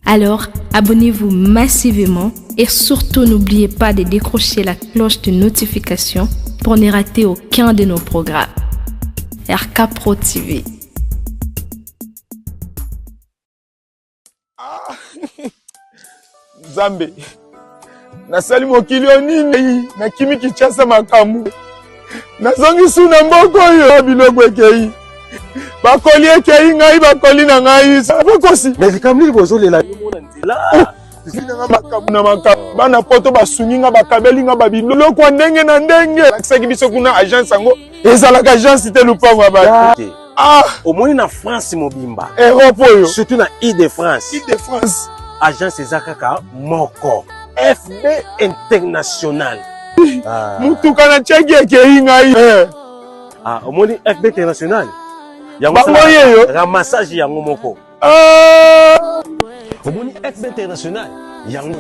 Alors, abonnez-vous massivement et surtout n'oubliez pas de décrocher la cloche de notification pour ne rater aucun de nos programmes. RK Pro TV. Zambe. Nasali mokili onini na kimi kichasa makamu. Nazongi suna mboko yo bilogwe kei. Bakoli ekei ngai bakoli na ngai. Bakosi. Mais kamli bozolela yo mona nzela. Sinanga makamu na makamu. Bana poto basuninga bakabeli nga babiloko kwa ndenge na ndenge. Lakisaki biso kuna agence yango. Ezalaka agence te lupango ba. Omoni na France mobimba. Europe yo. Surtout na Île-de-France. Île-de-France. Agence ezakaka moko. FB International. Mutuka na cheki ekei ngai. Omoni FB International. Yango yo. Ramassage yango moko. Omoni FB International. Yango.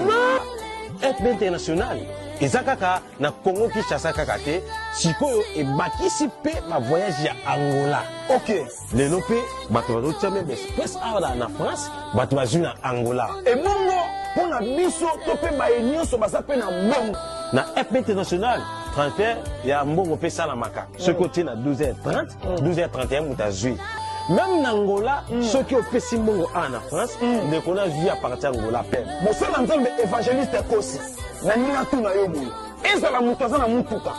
FB International. Ezakaka na Congo Kinshasa kaka te. Sikoyo ebakisi pe ma voyage ya Angola. OK. Lelo pe bato bazotia même espèce awa na France, bato bazwi na Angola. Et bongo pona biso to pe ba nyonso baza pe na mbongo. Na FB International, 31 ya mbongo pe sala maka. Ce côté na 12h30, 12h31 mutazui. Même na Angola, ceux qui ont fait si mbongo en France, ne connaissent vu à partir d'Angola peine. Mosala nzambe évangéliste kosi. Na nina tuna yo moyo. Ezala mutu aza na mutuka.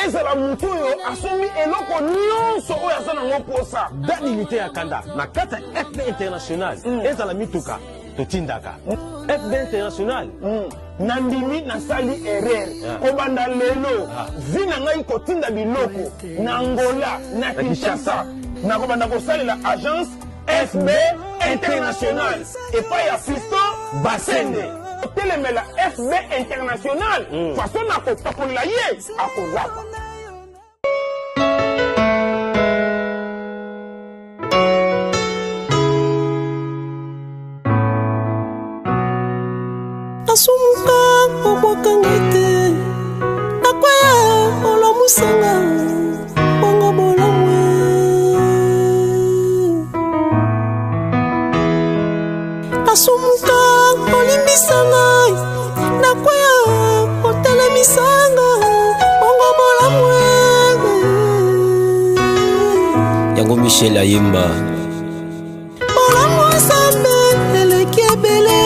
Ezala mutu yo asomi eloko nyonso oyo aza nango posa. Danilité ya kanda. Na kata FB International, ezala mituka totindaka. FB International. Nandimi nasali erreur. Kobanda lelo. Vina ngai kotinda biloko. Na Angola, na Kinshasa. Na kobanda kosalela agence FB International. Et pas ya Fiston Basende. Telemela FB International. Façon na kopakola ye akozapa. Asumuka obokangete nakwaya olamusanga bongo bolamwe asumuka olimbisanga nakwaya otelemisanga bongo bolamwe yango Michel Ayemba bolamwe sambe eleki ebele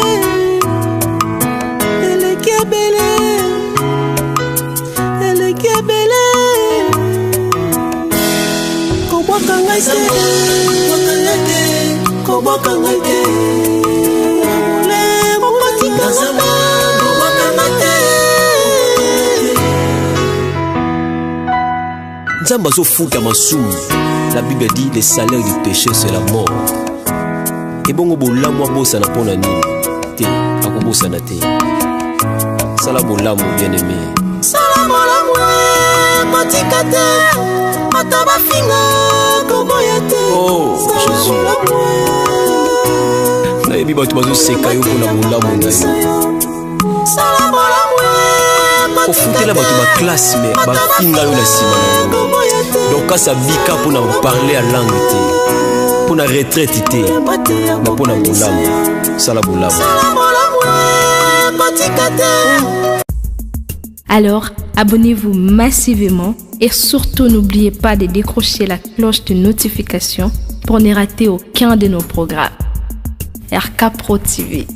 Nzamba zo fuka masumu. La Bible dit le salaire du péché c'est la mort. Et bongo bolamu abosa na pona nini te akobosa na te. Sala bolamu bien aimé. Sala bolamu matikate mataba finga koboya te. Oh Jésus. Na yebi bato bazo seka yo pona bolamu na yo. Sala bolamu ofutela bato ba classe mais ba finga yo na sima na yo. Donc quand ça vika pour nous parler à langue te pour na retraite te mais pour na bolamu sala bolamu. Alors, abonnez-vous massivement et surtout n'oubliez pas de décrocher la cloche de notification pour ne rater aucun de nos programmes. RK Pro TV.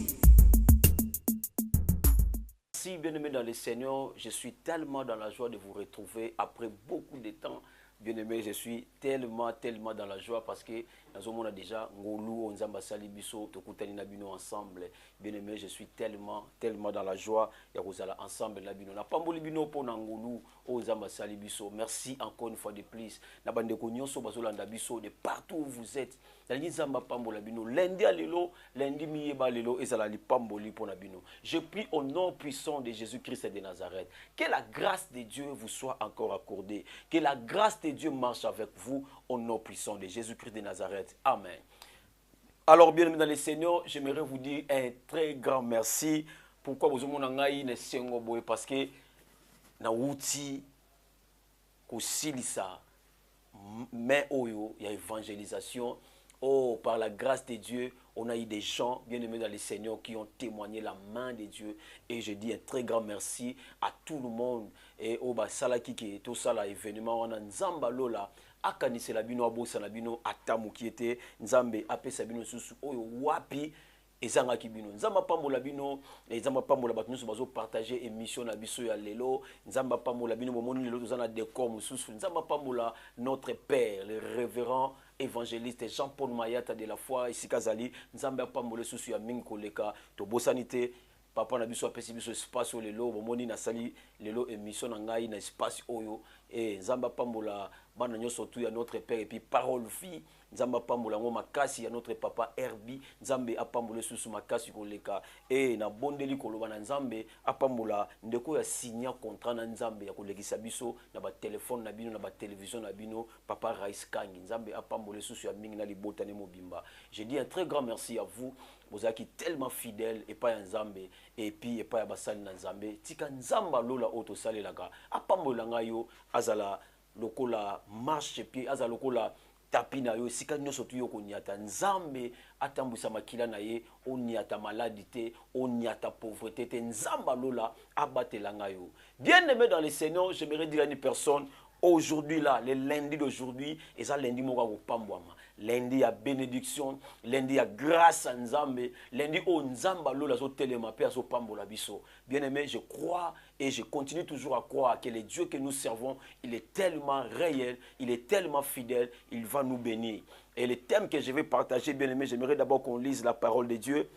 Merci bien-aimés dans le Seigneur, je suis tellement dans la joie de vous retrouver après beaucoup de temps. Bien-aimé, je suis tellement dans la joie parce que nous avons déjà Ngolu, Onzamba Salibiso, Tokutani Nabino ensemble. Bien-aimé, je suis tellement dans la joie. Yarozala ensemble Nabino. Na Pamboli Bino pour Ngolu, Onzamba Salibiso. Merci encore une fois de plus. Nabande Konyoso Bazolanda Biso de partout où vous êtes. Nzamba Pambola Bino. Lundi à l'élo, lundi Miyeba l'élo, et Zalali Pamboli pour Nabino. Je prie au nom puissant de Jésus-Christ de Nazareth. Que la grâce de Dieu vous soit encore accordée. Que la grâce de Dieu marche avec vous au nom puissant de Jésus-Christ de Nazareth. Amen. Alors, bien aimés dans le Seigneur, j'aimerais vous dire un très grand merci. Pourquoi vous avez ne sengo boy parce que na wuti ko silisa mais oyo ya évangélisation Oh, par la grâce de Dieu, on a eu des gens bien aimés dans les Seigneurs qui ont témoigné la main de Dieu. Et je dis un très grand merci à tout le monde. Et au Basalaki qui est tout ça, l'événement, on a Nzamba Lola. Akanise la bino abosa la bino atamu qui était Nzambe apesa bino susu oyo wapi ezanga ki bino Nzamba pambola bino Nzamba pambola batu nyonso bazo partager émission na biso ya lelo Nzamba pambola bino momoni lelo tozana décor mususu Nzamba pambola notre père le révérend évangéliste Jean-Paul Mayata de la foi ici Kazali Nzamba pambola susu ya mingi koleka to bosanité papa na biso apesi biso espace au lelo momoni na sali lelo émission na ngai na espace oyo et Nzamba pambola bana nyonso tu ya notre père et puis parole vie Nzamba pambola ngo makasi ya notre papa Herbi Nzambe apambola susu makasi koleka et na bondeli koloba na Nzambe apambola ndeko ya signer contrat na Nzambe ya kolekisa biso na ba téléphone na bino na ba télévision na bino papa Rice Kangi Nzambe apambola susu ya mingi na libota ne mobimba. Je dis un très grand merci à vous. Vous êtes tellement fidèles et pas Nzambe et puis et pas basali na Nzambe tika Nzamba lola auto salelaka apambola ngayo azala lokola marche pied azala lokola tapina yo sika nyonso tu yo konyata Nzambe atambwisa makila na ye onyata maladité onyata pauvreté te Nzamba lola abatela ngayo. Bien aimé dans le Seigneur, j'aimerais dire à une personne aujourd'hui là, le lundi d'aujourd'hui, et ça lundi moka kopambwama. Lundi à bénédiction, lundi à grâce à Nzambe, lundi au Nzamba lola zo telema pe zo pambola biso. Bien aimé, je crois et je continue toujours à croire que le Dieu que nous servons, il est tellement réel, il est tellement fidèle, il va nous bénir. Et le thème que je vais partager, bien aimé, j'aimerais d'abord qu'on lise la parole de Dieu.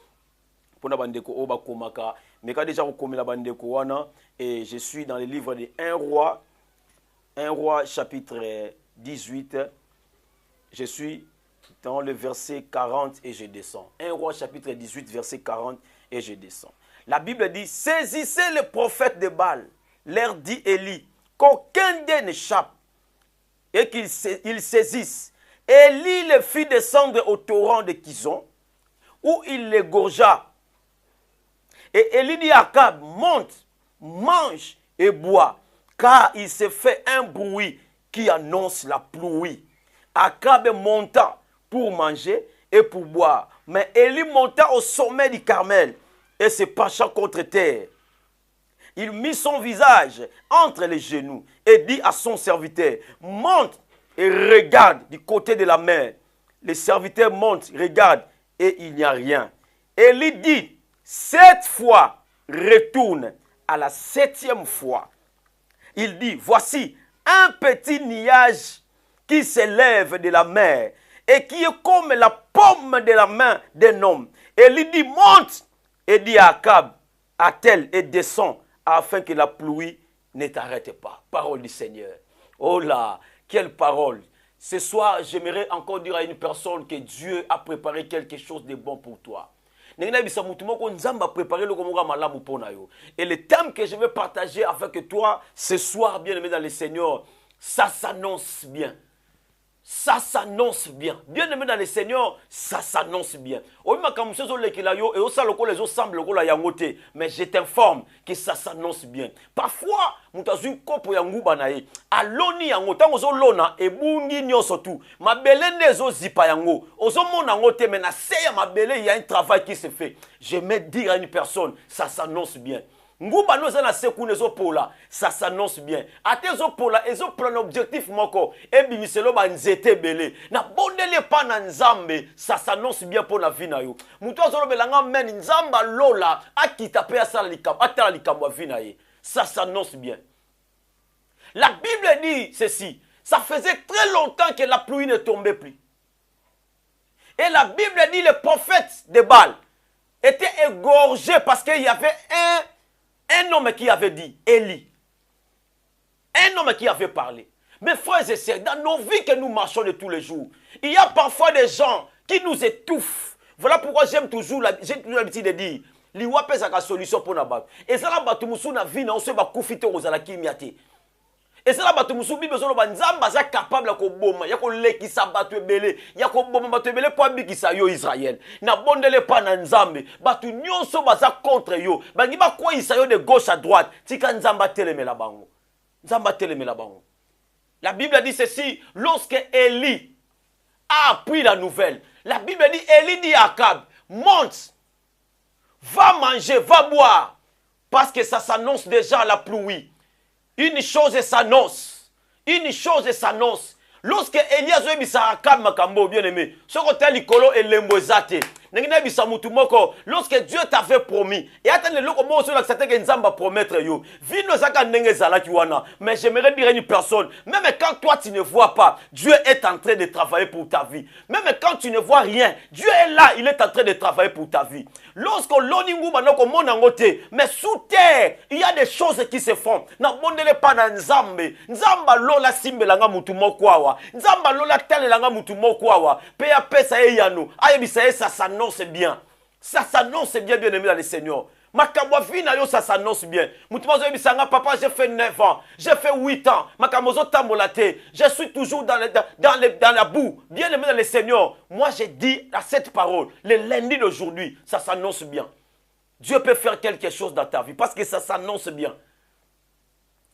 Pour bandeko oba komaka, mais quand déjà on connaît la bandeko wana et je suis dans le livre de 1 roi chapitre 18. Je suis dans le verset 40 et je descends. 1 roi chapitre 18 verset 40 et je descends. La Bible dit, saisissez les prophètes de Baal, leur dit Élie, qu'aucun d'eux n'échappe et qu'ils saisissent. Élie les fit descendre au torrent de Kison, où il les gorgea. Et Élie dit à Akab, monte, mange et bois, car il s'est fait un bruit qui annonce la pluie. Akab monta pour manger et pour boire. Mais Élie monta au sommet du Carmel et se pencha contre terre. Il mit son visage entre les genoux et dit à son serviteur, monte et regarde du côté de la mer. Le serviteur monte, regarde et il n'y a rien. Élie dit, 7 fois, retourne. À la 7e fois, il dit, voici un petit nuage qui s'élève de la mer et qui est comme la paume de la main d'un homme. Et il dit, monte, et dit à Akab, attelle et descend, afin que la pluie ne t'arrête pas. Parole du Seigneur. Oh là, quelle parole. Ce soir, j'aimerais encore dire à une personne que Dieu a préparé quelque chose de bon pour toi. Et le thème que je vais partager avec toi ce soir, bien aimé dans le Seigneur, ça s'annonce bien. Ça s'annonce bien. Bien aimé dans le Seigneur, ça s'annonce bien. Mais je t'informe que ça s'annonce bien. Parfois, nous avons une coupe de aloni yango tango zo lona e bungi nyoso tu mabele ndezo zipa yango ozo mona ngote mais na seya mabele il y a un travail qui se fait. Je me dire à une personne, ça s'annonce bien. Nguba noza na seku nezo pola, ça s'annonce bien. Ate zo pola ezo plan objectif moko e bimiselo ba nzete bele. Na bondele pa na Nzambe, ça s'annonce bien pour la vie na yo. Muto zo belanga men Nzamba lola akita pe asala likambo atala likambo vie na ye. Ça s'annonce bien. La Bible dit ceci, ça faisait très longtemps que la pluie ne tombait plus. Et la Bible dit les prophètes de Baal étaient égorgés parce qu'il y avait un homme qui avait dit, Élie. Un homme qui avait parlé. Mes frères et sœurs, dans nos vies que nous marchons de tous les jours, il y a parfois des gens qui nous étouffent. Voilà pourquoi j'ai toujours l'habitude de dire, liwa pesa ka solution pour nabat. Et ça la batu musu na vie na on se ba kufite ozala kimiate. Et ça la batu musu bi besoin ba Nzamba za capable ko boma, ya ko lekisa batu ebele, ya ko boma batu ebele po bikisa yo Israël. Na bondele pa na Nzambe, batu nyonso baza contre yo. Bangi ba kwa isa yo de gauche à droite, tika Nzamba telemela bango. Nzamba telemela bango. La Bible dit ceci, lorsque Élie a appris la nouvelle, La Bible dit, Élie dit à Akab, monte, va manger, va boire, parce que ça s'annonce déjà à la pluie. Une chose s'annonce. Une chose s'annonce. Lorsque Elias a dit à Akab, Makambo, bien aimé, ce côté l'icolo et l'embozate. Lorsque Dieu t'avait promis, et attendez, le promettre yo, mais j'aimerais dire à une personne, même quand toi tu ne vois pas, Dieu est en train de travailler pour ta vie. Même quand tu ne vois rien, Dieu est là, il est en train de travailler pour ta vie. Lorsque l'oningu banoko monangote, mais sous terre, il y a des choses qui se font. Na bondele pa na nzambe, nzamba lola simbelanga mutu mokwawa, nzamba lola telelanga mutu mokwawa, pe ya pesa e yano, ayebisa e ça s'annonce bien. Ça s'annonce bien, bien aimé dans le Seigneur. Ça s'annonce bien. Papa, j'ai fait 9 ans, j'ai fait 8 ans. Je suis toujours dans la boue. Bien aimé dans le Seigneur. Moi, j'ai dit à cette parole, le lundi d'aujourd'hui, ça s'annonce bien. Dieu peut faire quelque chose dans ta vie parce que ça s'annonce bien.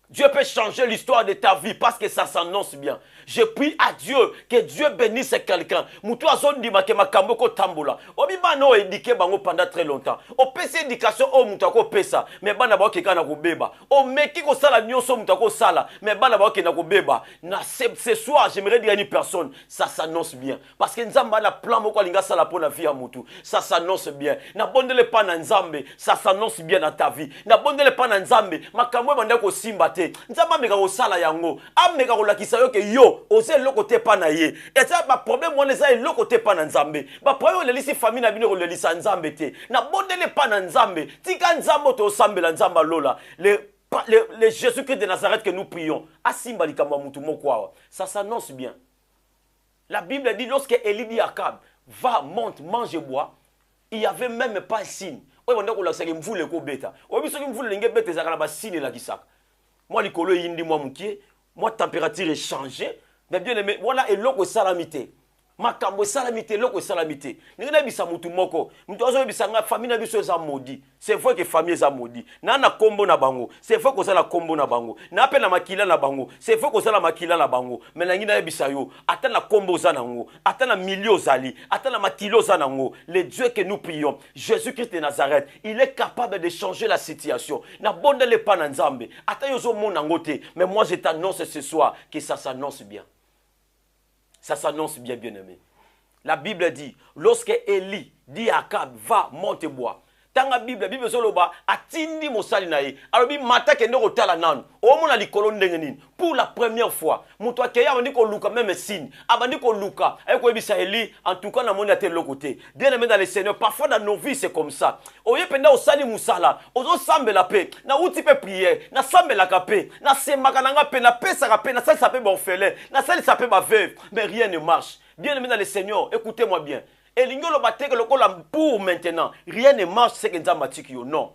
Dieu peut changer l'histoire de ta vie parce que ça s'annonce bien. Je prie à Dieu que Dieu bénisse quelqu'un. Moutou azon di makema kamboko tambola. Obi bano éduqué bango pendant très longtemps. O pese éducation o mutako pesa. Mais bana ba keka na ko beba. O meki ko sala nyonso mutako sala. Mais bana ba kena ko beba. Na ce soir, j'aimerais dire à une personne, ça s'annonce bien. Parce que nzamba na plan moko linga sala pour la vie à moutou. Ça s'annonce bien. Na bondele pa na nzambe, ça s'annonce bien dans ta vie. Na bondele pa na nzambe, makambo banda ko simba. Nzamba meka ko sala yango ameka ko lakisa yo ke yo ose lokote pa na ye et ça ba problème wana za lokote pa na nzambe ba problème le lisi famille na bino ko le lisa nzambe te na bondele pa na nzambe tika nzambo to sambela nzamba lola le Jésus-Christ de Nazareth que nous prions asimba likamwa mutu mokwa ça s'annonce bien. La Bible dit lorsque Élie dit à Akab va monte mange bois, il y avait même pas signe. Oyo ndako la sake mvule ko beta oyo biso ki mvule linge beta zakala ba signe la kisaka. Moi, les colos, moi, température est changée. Mais bien aimé, voilà, et l'eau salamité. Makambo salamité, l'eau salamité. Nous n'avons pas mutu moko. Nous avons pas famille na biso za maudit. C'est vrai que famille za maudit. Na na kombo na bango. C'est vrai que ça la kombo na bango. Na pe na makila na bango. C'est vrai que ça la makila na bango. Mais na ngina bisa yo. Ata na kombo za nango. Ata na milio zali. Ata na makilo za nango. Le Dieu que nous prions, Jésus-Christ de Nazareth, il est capable de changer la situation. Na bonde le pa na nzambe. Ata yo zo mon ngote. Mais moi je t'annonce ce soir que ça s'annonce bien. Ça s'annonce bien, bien aimé. La Bible dit, lorsque Élie dit à Akab, va, monte bois. Dans la Bible soloba atindi mosali na ye. Alors bi mata ke ndoko tala nanu. O mona likolo ndenge nini. Pour la première fois, muto akeya abandi ko luka même signe. Abandi ko luka. Ay ko ebisa Élie, en tout cas na moni até l'autre côté. Bien aimé dans le Seigneur, parfois dans nos vies c'est comme ça. Oye penda osali musala, ozo sambela pe, na uti pe prière, na sambela ka pe, na semaka na nga pe, na pesa ka pe, na sali sa pe ba orphelin, na sali sa pe ba veuve, mais rien ne marche. Bien aimé dans le Seigneur, écoutez-moi bien. Et pour maintenant, rien ne marche, c'est que non.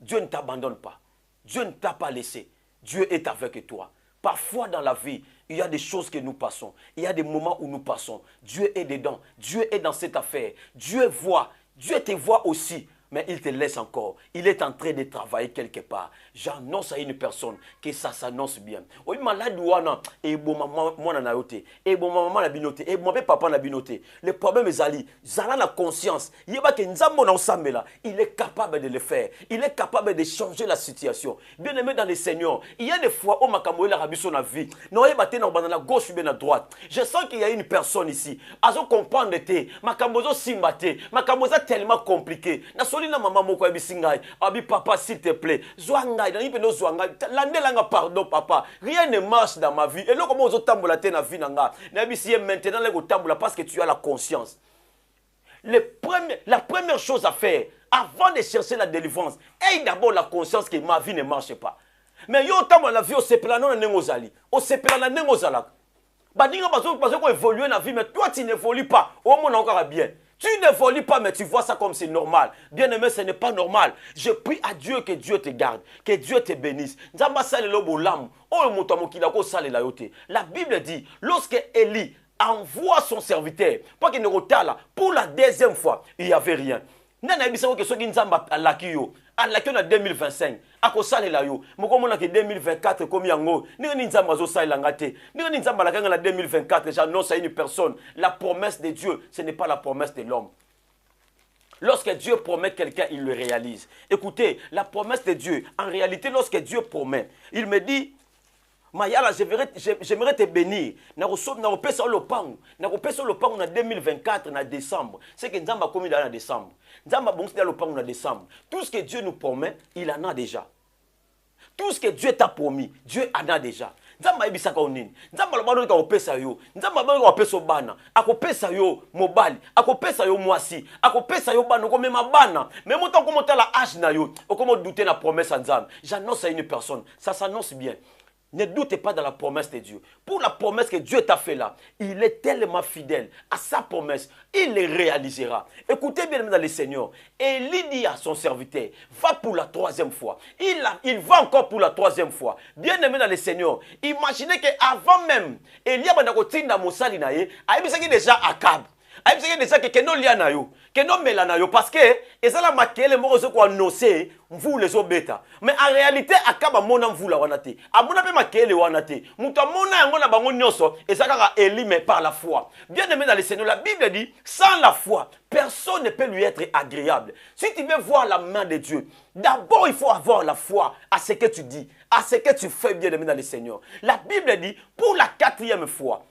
Dieu ne t'abandonne pas. Dieu ne t'a pas laissé. Dieu est avec toi. Parfois dans la vie, il y a des choses que nous passons. Il y a des moments où nous passons. Dieu est dedans. Dieu est dans cette affaire. Dieu voit. Dieu te voit aussi. Mais il te laisse encore. Il est en train de travailler quelque part. J'annonce à une personne que ça s'annonce bien. Oui, malade ouana et bon maman moi na yote et bon maman na binote et mon papa na binote. Le problème est ali, zala la conscience. Yeba que nzambo na osambela, il est capable de le faire. Il est capable de changer la situation. Bien aimé dans le Seigneur, il y a des fois où makambo la rabiso na vie. Non yeba te na banana gauche ou bien à droite. Je sens qu'il y a une personne ici. Azo comprendre te, makambo zo simbate, makambo za tellement compliqué. Na na maman moko ebisingai abi papa s'il te plaît zoanga na ipeno zoanga landelanga pardon papa rien ne marche dans ma vie et là comment ozotambola te na vie nanga na bisi maintenant le kotambola parce que tu as la conscience. La première chose à faire avant de chercher la délivrance aie d'abord la conscience que ma vie ne marche pas. Mais yo tambola la vie au sepelano na nengozali au sepelana nengozala badinga bazo ko évoluer na vie mais toi tu n'évolues pas au monde encore bien. Tu n'évolues pas, mais tu vois ça comme c'est normal. Bien aimé, ce n'est pas normal. Je prie à Dieu que Dieu te garde, que Dieu te bénisse. La Bible dit, lorsque Élie envoie son serviteur, pas qu'il ne retale, pour la deuxième fois, il n'y avait rien. Nana ebisa ko soki nzamba alaki yo na 2025 akosalela yo mokomona ke 2024 comme yango ni nzamba zo salela ngate ni nzamba la na 2024 j'annonce à une personne la promesse de Dieu ce n'est pas la promesse de l'homme. Lorsque Dieu promet quelqu'un, il le réalise. Écoutez, la promesse de Dieu, en réalité, lorsque Dieu promet, il me dit, Mayala, j'aimerais te bénir. Na repesa le pang en 2024 en décembre. C'est que Nzamba a commis dans décembre. Nzamba bon le pang en décembre. Tout ce que Dieu nous promet, il en a déjà. Tout ce que Dieu t'a promis, Dieu en a déjà. Nzamba ebisaka onini. Nzamba lobano ka opesa yo. Nzamba ba opesa bana. Akopesa yo mobali, akopesa yo mwasi, akopesa yo bana ko mema bana. Mais moto ko motala âge na yo, okomo douter na promesse Nzamba. J'annonce à une personne, ça s'annonce bien. Ne doutez pas dans la promesse de Dieu. Pour la promesse que Dieu t'a fait là, il est tellement fidèle à sa promesse. Il les réalisera. Écoutez bien dans le Seigneur. Élie dit à son serviteur, va pour la 3e fois. Il va encore pour la 3e fois. Bien aimé dans le Seigneur. Imaginez qu'avant même, Élie a Moussali naye, a déjà Akab. Aïe déjà que keno liana yo, keno melana yo parce que ezala makele moko zo ko annoncer vous les obeta. Mais en réalité akaba mona mvula wanate. Amona pe makele wanate. Muta mona yango na bango nyonso ezaka Élie mais par la foi. Bien aimé dans le Seigneur, la Bible dit sans la foi, personne ne peut lui être agréable. Si tu veux voir la main de Dieu, d'abord il faut avoir la foi à ce que tu dis, à ce que tu fais, bien aimé dans le Seigneur. La Bible dit pour la 4e fois,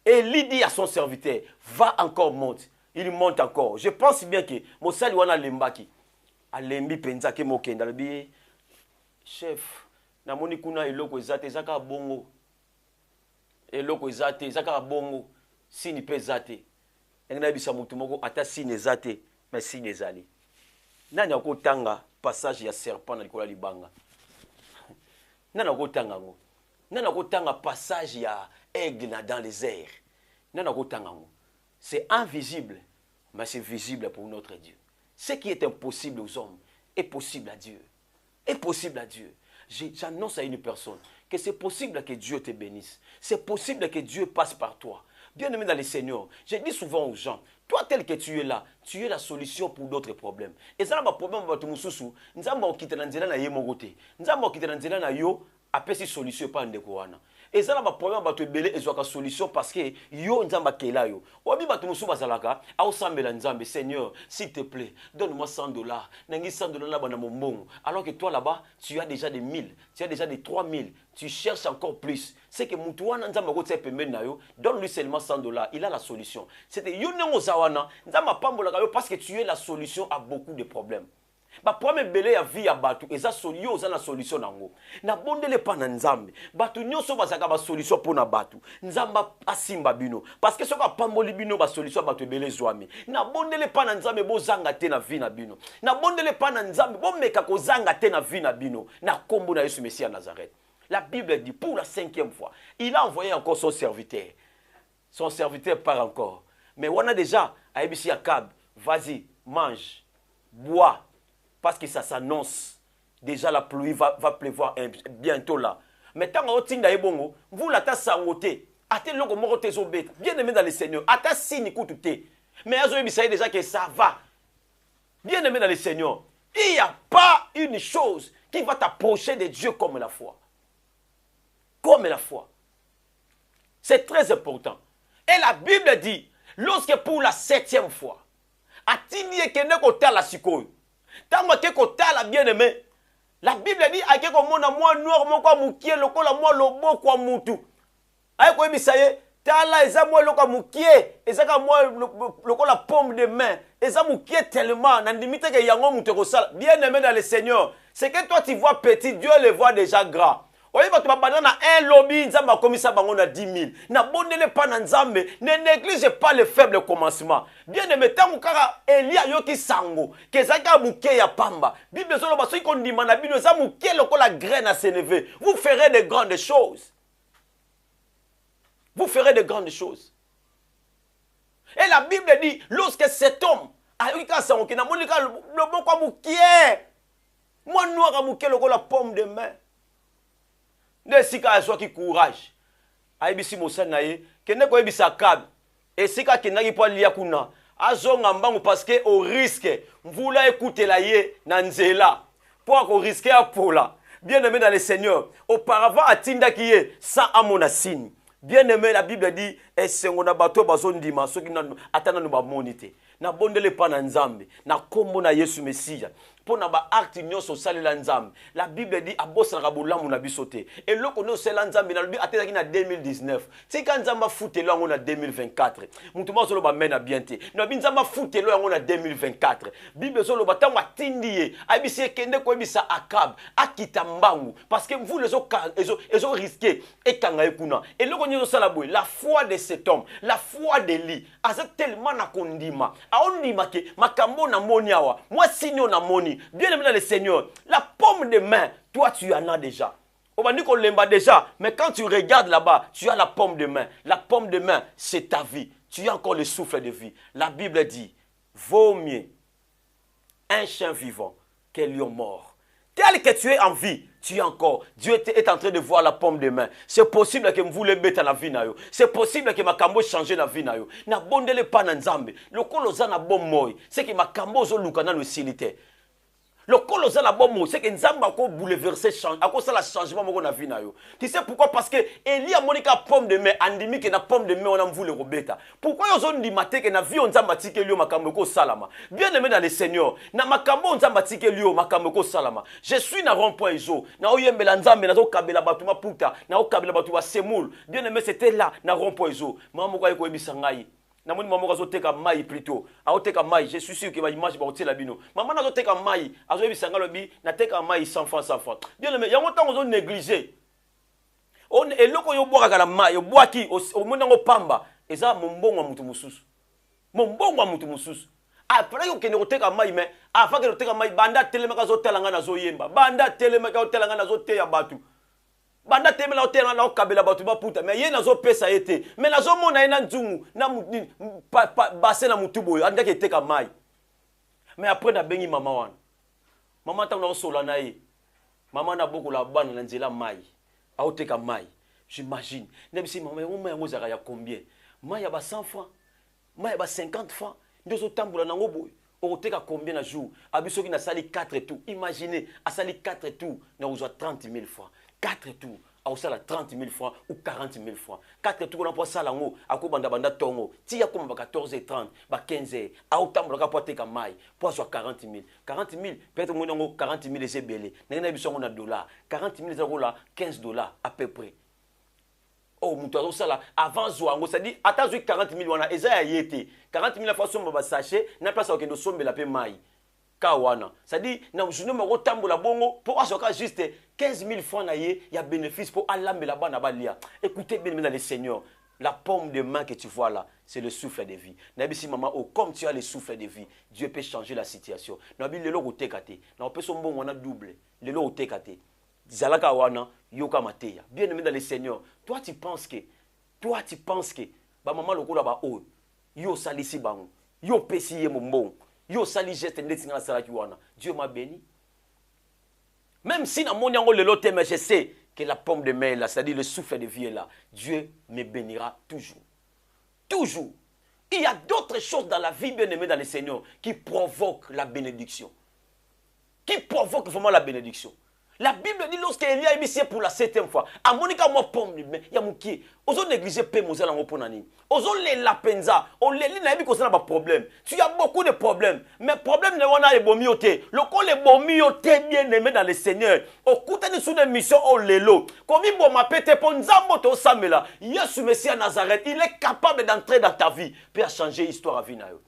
Élie dit à son serviteur, va encore monte. Il monte encore. Je pense bien que Mosali wana lembaki. Alembi penza ke mokenda lebi. Chef, na moni kuna eloko ezate zaka bongo. Eloko ezate zaka bongo. Sini pe zate. Engna bisa mutu moko ata sini ezate, mais sini ezali. Nani akotanga passage ya serpent na likola libanga. Nani akotanga ngo. Nani akotanga passage ya aigle dans les airs. C'est invisible, mais c'est visible pour notre Dieu. Ce qui est impossible aux hommes est possible à Dieu. Est possible à Dieu. J'annonce à une personne que c'est possible que Dieu te bénisse. C'est possible que Dieu passe par toi. Bien aimé dans le Seigneur, je dis souvent aux gens, toi tel que tu es là, tu es la solution pour d'autres problèmes. Et ça, le problème, c'est que nous avons quitté la yemogote. Nous avons quitté la yo, après si solution pas en découvrir. Et ça, le problème, c'est que nous avons une solution parce que yo nzamba kela yo. Obi batu musu bazalaka, a osambela nzambe, Seigneur, s'il te plaît, donne-moi $100. Nangi $100 là-bas dans mon bon. Alors que toi là-bas, tu as déjà des 1000, tu as déjà des 3000, tu cherches encore plus. C'est que mutuana nzamba ko tsepe mena yo, donne-lui seulement $100, il a la solution. C'était yo nengo zawana, nzamba pambolaka yo parce que tu es la solution à beaucoup de problèmes. Ba problème belé ya vie ya batu eza solution za na solution nango na bondele pa na nzambe batu nyonso bazaka ba solution pour na batu nzamba asimba bino parce que soka pamboli bino ba solution batu belé zwami na bondele pa na nzambe bozanga te na vie na bino na bondele pa na nzambe bomeka ko zanga te na vie na bino na kombo na Yesu Messie à Nazareth. La Bible dit pour la 5e fois il a envoyé encore son serviteur part encore mais on a déjà à Ebisi Akab, vas-y mange bois. Parce que ça s'annonce. Déjà la pluie va pleuvoir bientôt là. Mais tant que vous vous la tasse sangoté. Ate loko moko te zobeta. Bien aimé dans le Seigneur. Ata sini kutute. Mais azo yebisa déjà que ça va. Bien aimé dans le Seigneur. Il n'y a pas une chose qui va t'approcher de Dieu comme la foi. Comme la foi. C'est très important. Et la Bible dit, lorsque pour la 7e fois, atini kene kota la sikoyo. Tant que la bien-aimé, la Bible dit à quelque moment moi noir mon quoi moukié le kola moi lobo quoi moutou. Aïe quoi bisaye, tala eza moi le quoi moukié, eza moi le kola pomme de main, eza moukié tellement n'a limite que yango mouteko sala. Bien-aimé dans le Seigneur, c'est que toi tu vois petit, Dieu le voit déjà grand. Oye bato babana un lobby nzamba komisa bango na 10 000. Na bondele pa na nzambe, ne néglige pas le faible commencement. Bien aimé tangu kaka Elia yoki sango, kezaka muke ya pamba. Bible solo baso ikondima na bino za muke lokola graine à s'élever. Vous ferez de grandes choses. Vous ferez de grandes choses. Et la Bible dit lorsque cet homme a eu ka sango ki na monika le bon kwa muke. Moi noir a muke lokola pomme de main. Ne sika aswa ki courage. Aibisi mosana ye, kene ko ebisa Akab. E sika kenaki po lia kuna. azonga mbangu parce que au risque mvula écouter la ye na nzela pour qu'on risque à pola. Bien-aimé dans le Seigneur, auparavant atinda qui est sans amona signe. Bien-aimé, la Bible dit et c'est on a bateau bazon dima ceux qui attendent nous ba monité. Na bondele pa na nzambe, na kombo na Yesu Messia. Pour na ba acte nyonso salela nzambe. La Bible dit abosa na bolamu na bisote. Et loko no sela nzambe na lobi atela ki na 2019. C'est quand nzamba foutelo yango na 2024. Mutuma solo ba mena bienté. Na bi nzamba foutelo yango na 2024. Bible solo ba tango atindiye. Abisi kende ko bisa akab, akita mbangu parce que vous les ont risqué et kanga ekuna. Et loko nyo sala boy, la foi de cet homme, la foi d'Élie, aza tellement na kondima. Aondima ke makambo na moni awa. Moi signo na moni. Bien-aimé dans le Seigneur, la paume de main, toi tu en as déjà. On va dire qu'on l'aime déjà, mais quand tu regardes là-bas, tu as la paume de main. La paume de main, c'est ta vie. Tu as encore le souffle de vie. La Bible dit, vaut mieux un chien vivant qu'un lion mort. Tel que tu es en vie, tu es encore. Dieu est en train de voir la paume de main. C'est possible que vous le mettez dans la vie. C'est possible que ma cambo change la vie. Na bondele pa na nzambe. Le koloza na bon moy. C'est que ma cambo zo lukana no silité. Le colosa la bon c'est que Nzamba ko bouleverser change à cause ça la changement moko na vie na yo. Tu sais pourquoi? Parce que Elia monika pomme de main andimi que na pomme de main on a voulu robeta. Pourquoi yo zone limate que na vie on Nzamba tike lio makambo ko salama. Bien-aimé dans le Seigneur, na makambo Nzamba tike lio makambo ko salama. Je suis na rond-point izo. Na oyembela Nzambe na zo kabela batuma puta, na o kabela batuma semoul. Bien-aimé c'était là na rond-point izo. Maman ko ko ebisa ngai. Namoni maman azoteka mai plutôt azoteka mai je suis sûr que va image ba otela bino maman azoteka mai azoyebi sangalo bi nateka mai 100 francs bien mais yango tango zo négliger on eloko yo boka kala mai yo boaki o monango pamba eza mombongo mutu mususu mombongo mutu mususu après yo kene koteka mai mais avant que koteka mai banda telemaka zo telanga na zo yemba banda telemaka zo telanga na zo teya batu banda temela hôtel na okabela batu ba puta mais ye nazo pesa été mais nazo mona ina nzungu na basé na mutubo andaki eteka mai mais après na bengi mama wana mama tango na sola na ye mama na boko la bana na nzela mai aoteka mai j'imagine nebisi mama yango zaka ya combien mai ya ba 100 francs mai ya ba 50 francs ndozo tambola nango boy oteka combien na jour abisoki na sali 4 tours imaginez a sali 4 tours na uzwa 30 000 francs 4 tours, à ça 30 000 francs ou 40 000 francs. 4 tours, on a pas ça là, à quoi banda tongo. Si y a comme 14h30, 15h, à autant de capoter comme maille, pour soit 40 000. 40 000, peut-être que 40 000 c'est belé. N'a pas besoin de dollars. 40 000 euros là, 15 $ à peu près. Oh, mon ça là, avant Zouango, ça dit, attends, 40 000, on a eza yété. 40 000 fois, on va sachet, n'a pas ça que sommes la paix maille. Kawana. Ça dit, na je ne me retambo la bongo pour avoir juste 15 000 francs il y a bénéfice pour Allah mais là-bas balia. Écoutez bien dans le Seigneur, la paume de main que tu vois là, c'est le souffle de vie. Nabi maman, oh comme tu as le souffle de vie, Dieu peut changer la situation. Nabi le lo tekate. Na peut son bon on a double. Le lo tekate. Zalaka wana yoka mateya. Bien aimé dans le Seigneur, toi tu penses que ba maman lokola ba oh yo salisi bango. Yo pesiye mon bon. Yo sali geste ndetinga sala kiwana. Dieu m'a béni. Même si dans mon yango le lote mais je sais que la pomme de main là, c'est-à-dire le souffle de vie est là, Dieu me bénira toujours. Toujours. Il y a d'autres choses dans la vie bien-aimée dans le Seigneur qui provoquent la bénédiction. Qui provoquent vraiment la bénédiction. La Bible dit lorsque Elia est ici pour la 7e fois, à Monica moi pomme il y a mouki. Ozo négliger paix mozala ngoponani. Ozo les lapenza, on les lit na bi ko ça pas problème. Tu as beaucoup de problèmes, mais problème ne wana ebomioté. Le ko le bomioté bien aimé dans le Seigneur. Okutani sous des missions au lelo. Comme bo mapete pour nzambo to samela. Yesu Messie à Nazareth, il est capable d'entrer dans ta vie pour changer l'histoire à vie na yo.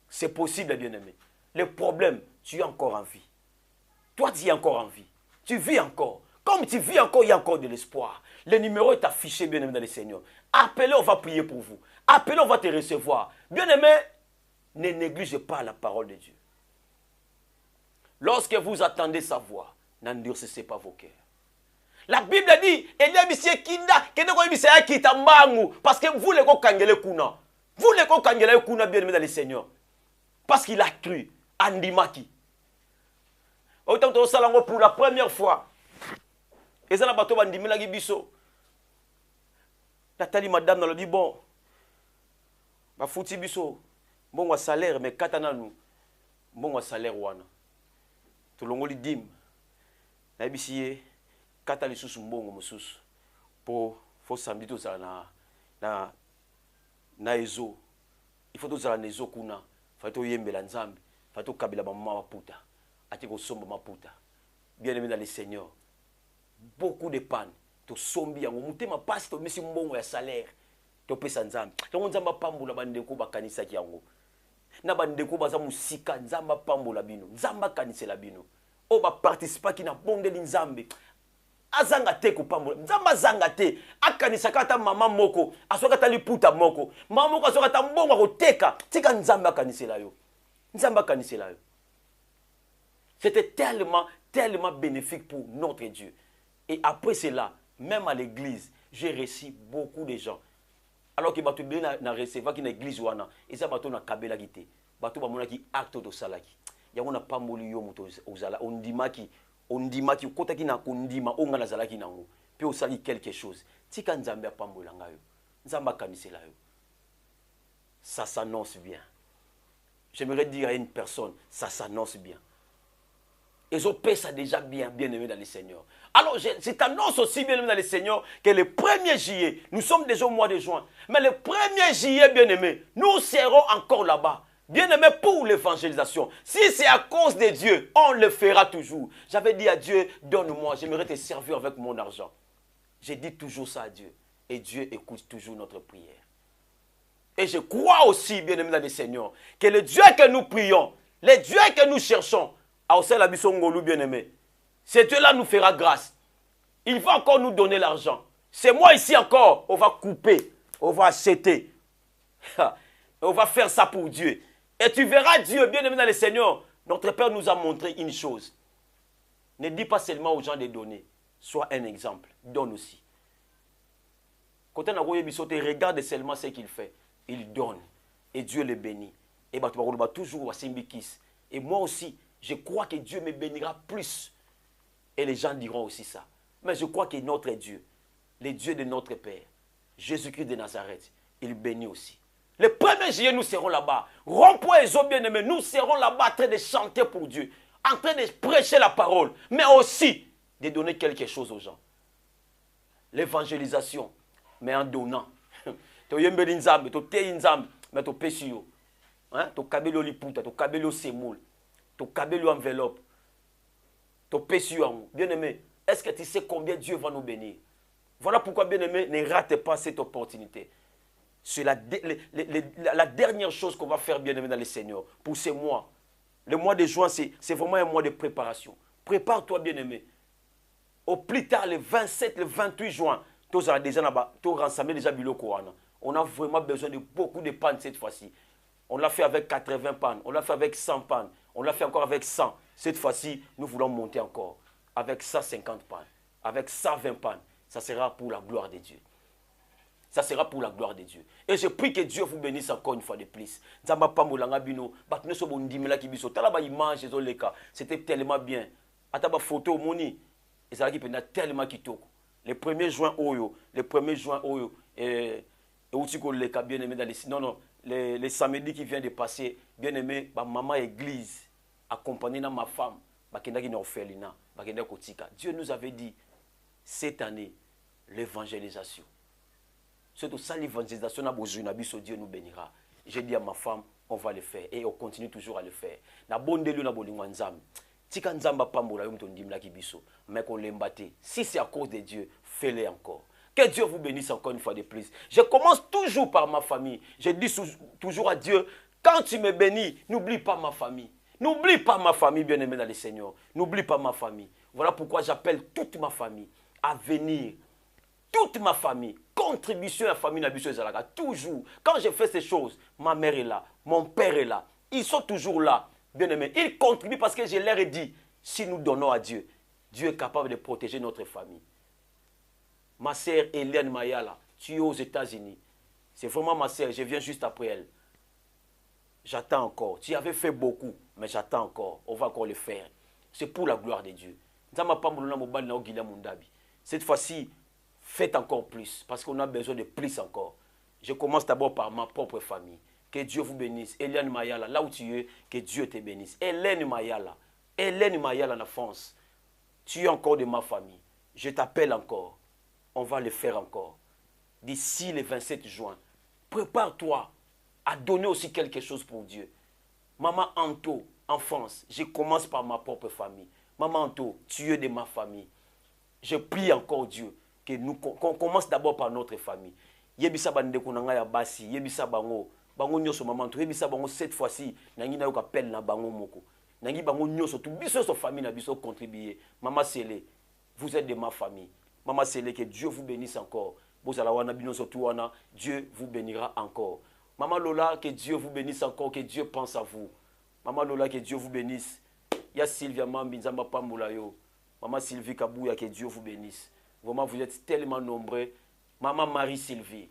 C'est possible bien aimé. Le problème, tu es encore en vie. Toi tu es encore en vie. Tu vis encore. Comme tu vis encore, il y a encore de l'espoir. Le numéro est affiché, bien-aimé dans le Seigneur. Appelez, on va prier pour vous. Appelez, on va te recevoir. Bien-aimé, ne négligez pas la parole de Dieu. Lorsque vous attendez sa voix, n'endurcissez pas vos cœurs. La Bible dit, parce que vous les kangele kuna. Vous les kangele kuna, bien-aimé dans le Seigneur. Parce qu'il a cru. Andimaki. Autant que salango pour la première fois. Et ça, la bateau va dire, mais biso. Nathalie, madame, elle dit, bon, ma fouti biso. mbongo ya salaire mais kata nanu mbongo ya salaire wana tolongoli dim nayebisi ye kata lisusu mbongo mosusu po fo samedi tozala na ezo il faut tozala na ezo kuna fai toyembela nzambe fai tokabela bamama maputa ati kosomba maputa bien aimé dans le Seigneur beaucoup de panne tosombi yango motema pasi tomisi mbongo ya salaire topesa nzambe yango nzambe apambola bandeko bakanisaki yango na bandeko baza musika nzambe apambola bino nzambe akanisela bino oyo baparticipaki na bondeli nzambe azanga te kopambola nzambe azanga te akanisaka ata mama moko asoki ata liputa moko mama moko asoki ata mbongo akoteka tika nzambe akanisela yo nzambe akanisela yo. C'était tellement bénéfique pour notre Dieu. Et après cela, même à l'église, j'ai reçu beaucoup de gens. Alors que bato bien na recevoir qui na église wana, et ça bato na kabela kité. Bato ba monaki acte de salaki. Yango na pamboli yo moto ozala ondimaki kotaki na kondima onga na zalaki nango. Puis osali quelque chose. Tika nzambe apambola ngayo. Nzamba kanisela yo. Ça s'annonce bien. J'aimerais dire à une personne, ça s'annonce bien. Et je paie ça déjà bien aimé dans le Seigneur. Alors, c'est annonce aussi bien aimé dans le Seigneur que le 1er juillet, nous sommes déjà au mois de juin, mais le 1er juillet, bien aimé, nous serons encore là-bas. Bien aimé pour l'évangélisation. Si c'est à cause de Dieu, on le fera toujours. J'avais dit à Dieu, donne-moi, j'aimerais te servir avec mon argent. J'ai dit toujours ça à Dieu. Et Dieu écoute toujours notre prière. Et je crois aussi, bien aimé dans le Seigneur, que le Dieu que nous prions, le Dieu que nous cherchons, bien aimé, ce Dieu-là nous fera grâce. Il va encore nous donner l'argent. C'est moi ici encore, on va couper, on va acheter. On va faire ça pour Dieu. Et tu verras Dieu, bien aimé dans le Seigneur. Notre Père nous a montré une chose. Ne dis pas seulement aux gens de donner. Sois un exemple. Donne aussi. Quand on a regarde seulement ce qu'il fait. Il donne. Et Dieu le bénit. Et tu vas toujours et moi aussi, je crois que Dieu me bénira plus. Et les gens diront aussi ça. Mais je crois que notre Dieu, le Dieu de notre Père, Jésus-Christ de Nazareth, il bénit aussi. Le 1er juillet, nous serons là-bas. Rond-point et bien-aimés, nous serons là-bas en train de chanter pour Dieu, en train de prêcher la parole, mais aussi de donner quelque chose aux gens. L'évangélisation, mais en donnant. Tu yembeli nzambe, tu te nzambe, mais tu pesi yo. Hein? Tu kabelo liputa, tu kabelo semoule. Tu kabelo enveloppe, tu pèses bien aimé. Est-ce que tu sais combien Dieu va nous bénir? Voilà pourquoi, bien aimé, ne rate pas cette opportunité. C'est la dernière chose qu'on va faire, bien aimé, dans le Seigneur. Pour ces mois, le mois de juin, c'est vraiment un mois de préparation. Prépare-toi, bien aimé. Au plus tard, le 27, le 28 juin, tu auras déjà là-bas, tu auras rassemblé déjà Biloko. On a vraiment besoin de beaucoup de pannes cette fois-ci. On l'a fait avec 80 pannes, on l'a fait avec 100 pannes, on l'a fait encore avec 100. Cette fois-ci, nous voulons monter encore avec 150 pannes, avec 120 pannes. Ça sera pour la gloire de Dieu. Ça sera pour la gloire de Dieu. Et je prie que Dieu vous bénisse encore une fois de plus. C'était tellement bien. Ataba photo moni, tellement kitoko. Le 1er juin oyo, le 1er juin oyo, et bien aimé dans les les samedis qui vient de passer, bien aimé, maman église, accompagnée de ma femme, Dieu nous avait dit, cette année, l'évangélisation. C'est ça l'évangélisation, Dieu nous bénira. J'ai dit à ma femme, on va le faire. Et on continue toujours à le faire. Si c'est à cause de Dieu, fais-le encore. Que Dieu vous bénisse encore une fois de plus. Je commence toujours par ma famille. Je dis toujours à Dieu, quand tu me bénis, n'oublie pas ma famille. N'oublie pas ma famille, bien-aimé dans le Seigneur. N'oublie pas ma famille. Voilà pourquoi j'appelle toute ma famille à venir. Toute ma famille. Contribution à la famille Nabiso Zalaka. Toujours. Quand je fais ces choses, ma mère est là. Mon père est là. Ils sont toujours là. Bien-aimé. Ils contribuent parce que je leur ai dit, si nous donnons à Dieu, Dieu est capable de protéger notre famille. Ma sœur Hélène Mayala, tu es aux États-Unis. C'est vraiment ma sœur, je viens juste après elle. J'attends encore. Tu avais fait beaucoup, mais j'attends encore. On va encore le faire. C'est pour la gloire de Dieu. Cette fois-ci, faites encore plus, parce qu'on a besoin de plus encore. Je commence d'abord par ma propre famille. que Dieu vous bénisse. Eliane Mayala, là où tu es, que Dieu te bénisse. Hélène Mayala en France, tu es encore de ma famille. Je t'appelle encore. On va le faire encore. D'ici le 27 juin, prépare-toi à donner aussi quelque chose pour Dieu. Maman Anto, en France, je commence par ma propre famille. Maman Anto, tu es de ma famille. Je prie encore Dieu qu'on commence d'abord par notre famille. Yebisa bande kunanga ya basi, yebisa bango nyoso maman Anto, yebisa bango cette fois-ci, nangi na yo appel na bango moko. Nangi bango nyoso tout biso so famille na biso contribuer. Maman Sélé, vous êtes de ma famille. Maman Sélé, que Dieu vous bénisse encore. Dieu vous bénira encore. Maman Lola, que Dieu vous bénisse encore, que Dieu pense à vous. Maman Lola, que Dieu vous bénisse. Ya Sylvia Mambinzamba Pamboulayo. Maman Sylvie Kabouya, que Dieu vous bénisse. Vraiment, vous êtes tellement nombreux. Maman Marie-Sylvie,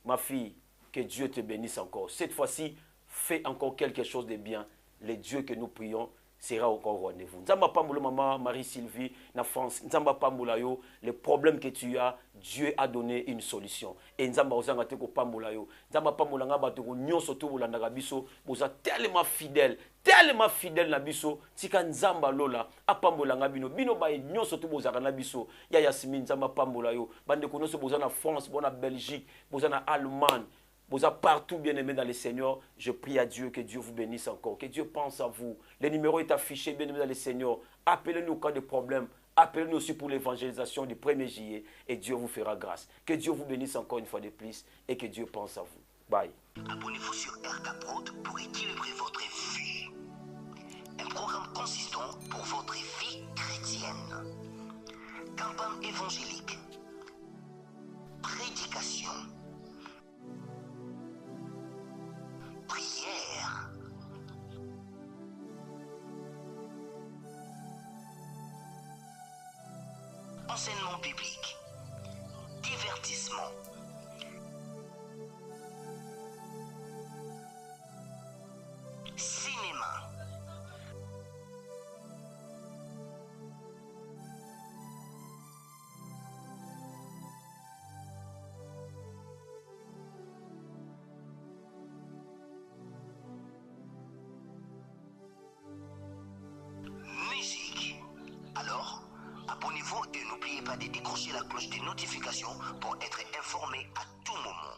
ma fille, que Dieu te bénisse encore. Cette fois-ci, fais encore quelque chose de bien. Le Dieu que nous prions sera encore au rendez-vous. Nzamba Pamboula, maman Marie-Sylvie, na France. Nzamba Pamboula yo, le problème que tu as, Dieu a donné une solution. Et Nzamba Ozanga Teko Pamboula yo. Nzamba Pamboula nga batoko nyonso to bolanda biso, boza tellement fidèle na biso. Tika Nzamba Lola, a Pamboula nga bino ba nyonso to bozaka na biso. Ya Yasmine Nzamba Pamboula yo. Bande konoso boza na France, boza na Belgique, boza na Allemagne. Vous êtes partout bien aimés dans le Seigneur. Je prie à Dieu, que Dieu vous bénisse encore, que Dieu pense à vous. Le numéro est affiché bien aimés dans le Seigneur. Appelez-nous au cas de problème. Appelez-nous aussi pour l'évangélisation du 1er juillet et Dieu vous fera grâce. Que Dieu vous bénisse encore une fois de plus et que Dieu pense à vous. Bye. Abonnez-vous sur RK Prod pour équilibrer votre vie. Un programme consistant pour votre vie chrétienne. Campagne évangélique. Prédication. Prière. Enseignement biblique. Divertissement. Cinéma. Musique. Alors, abonnez-vous et n'oubliez pas de décrocher la cloche des notifications pour être informé à tout moment.